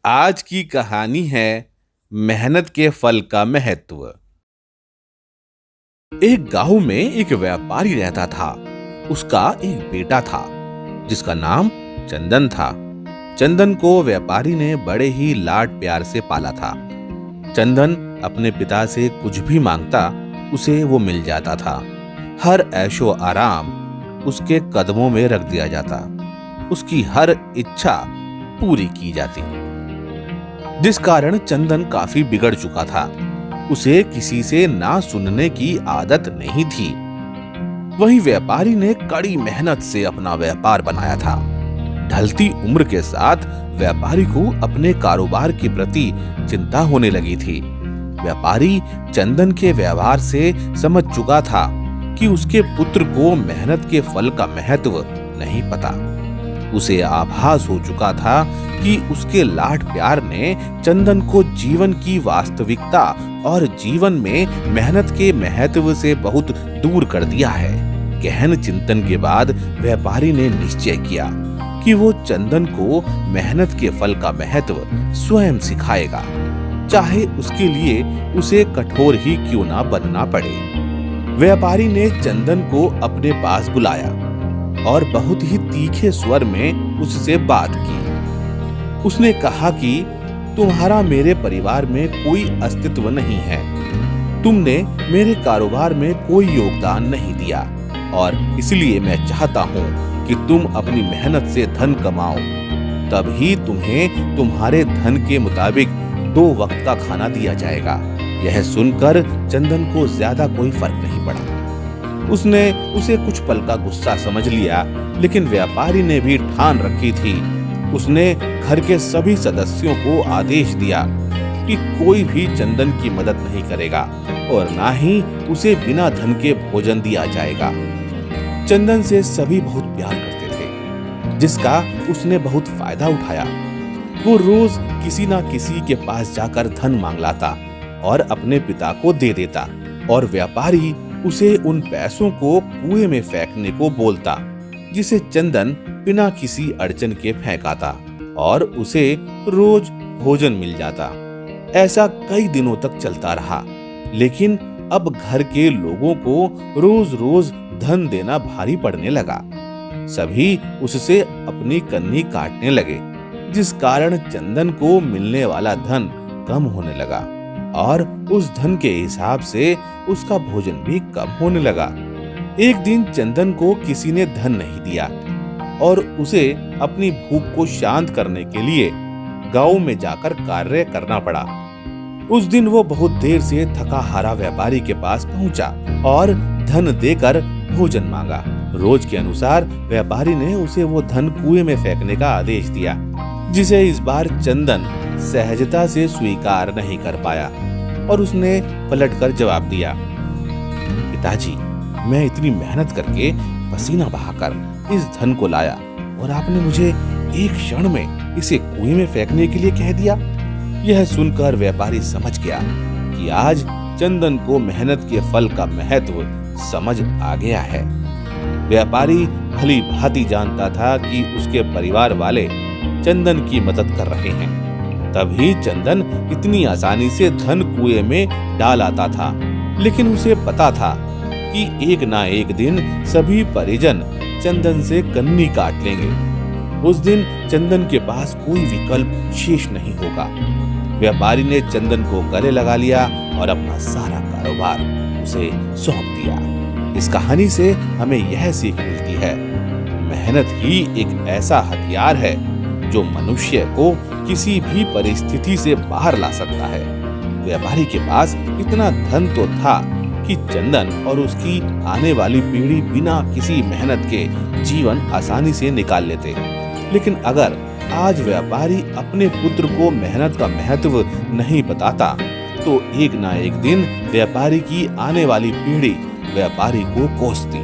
आज की कहानी है मेहनत के फल का महत्व। एक गांव में एक व्यापारी रहता था। उसका एक बेटा था जिसका नाम चंदन था। चंदन को व्यापारी ने बड़े ही लाड प्यार से पाला था। चंदन अपने पिता से कुछ भी मांगता उसे वो मिल जाता था। हर ऐशो आराम उसके कदमों में रख दिया जाता। उसकी हर इच्छा पूरी की जाती, जिस कारण चंदन काफी बिगड़ चुका था। उसे किसी से ना सुनने की आदत नहीं थी। वहीं व्यापारी ने कड़ी मेहनत से अपना व्यापार बनाया था। ढलती उम्र के साथ व्यापारी को अपने कारोबार के प्रति चिंता होने लगी थी। व्यापारी चंदन के व्यवहार से समझ चुका था कि उसके पुत्र को मेहनत के फल का महत्व नहीं पता। उसे आभास हो चुका था कि उसके लाड प्यार ने चंदन को जीवन की वास्तविकता और जीवन में मेहनत के महत्व से बहुत दूर कर दिया है। गहन चिंतन के बाद व्यापारी ने निश्चय किया कि वो चंदन को मेहनत के फल का महत्व स्वयं सिखाएगा, चाहे उसके लिए उसे कठोर ही क्यों ना बनना पड़े। व्यापारी ने चंदन को अपने पास बुलाया और बहुत ही तीखे स्वर में उससे बात की। उसने कहा कि तुम्हारा मेरे परिवार में कोई अस्तित्व नहीं है। तुमने मेरे कारोबार में कोई योगदान नहीं दिया और इसलिए मैं चाहता हूँ कि तुम अपनी मेहनत से धन कमाओ। तभी तुम्हें तुम्हारे धन के मुताबिक 2 वक्त का खाना दिया जाएगा। यह सुनकर चंदन को ज्यादा कोई फर्क नहीं पड़ा। उसने उसे कुछ पल का गुस्सा समझ लिया, लेकिन व्यापारी ने भी ठान रखी थी। उसने घर के सभी सदस्यों को आदेश दिया कि कोई भी चंदन की मदद नहीं करेगा और ना ही उसे बिना धन के भोजन दिया जाएगा। चंदन से सभी बहुत प्यार करते थे, जिसका उसने बहुत फायदा उठाया। वो रोज किसी ना किसी के पास जाकर धन मांग लाता और अपने पिता को दे देता, और व्यापारी उसे उन पैसों को कुएं में फेंकने को बोलता, जिसे चंदन बिना किसी अड़चन के फेंकाता और उसे रोज भोजन मिल जाता। ऐसा कई दिनों तक चलता रहा, लेकिन अब घर के लोगों को रोज रोज धन देना भारी पड़ने लगा। सभी उससे अपनी कन्नी काटने लगे, जिस कारण चंदन को मिलने वाला धन कम होने लगा और उस धन के हिसाब से उसका भोजन भी कम होने लगा। एक दिन चंदन को किसी ने धन नहीं दिया और उसे अपनी भूख को शांत करने के लिए गांव में जाकर कार्य करना पड़ा। उस दिन वो बहुत देर से थका हारा व्यापारी के पास पहुंचा और धन देकर भोजन मांगा। रोज के अनुसार व्यापारी ने उसे वो धन कुएं में फेंकने का आदेश दिया, जिसे इस बार चंदन सहजता से स्वीकार नहीं कर पाया और उसने पलटकर जवाब दिया, पिताजी, मैं इतनी मेहनत करके पसीना बहाकर इस धन को लाया और आपने मुझे एक क्षण में इसे कुएं में फेंकने के लिए कह दिया। यह सुनकर व्यापारी समझ गया कि आज चंदन को मेहनत के फल का महत्व समझ आ गया है। व्यापारी भली भांति जानता था कि उसके परिवार वाले चंदन की मदद कर रहे हैं, तभी चंदन इतनी आसानी से धन कुएं में डाल आता था। लेकिन उसे पता था कि एक ना एक दिन सभी परिजन चंदन से कन्नी काट लेंगे। उस दिन चंदन के पास कोई विकल्प शेष नहीं होगा। व्यापारी ने चंदन को गले लगा लिया और अपना सारा कारोबार उसे सौंप दिया। इस कहानी से हमें यह सीख मिलती है, मेहनत ही एक ऐसा हथियार है जो मनुष्य को किसी भी परिस्थिति से बाहर ला सकता है। व्यापारी के पास इतना धन तो था कि चंदन और उसकी आने वाली पीढ़ी बिना किसी मेहनत के जीवन आसानी से निकाल लेते। लेकिन अगर आज व्यापारी अपने पुत्र को मेहनत का महत्व नहीं बताता, तो एक ना एक दिन व्यापारी की आने वाली पीढ़ी व्यापारी को कोसती।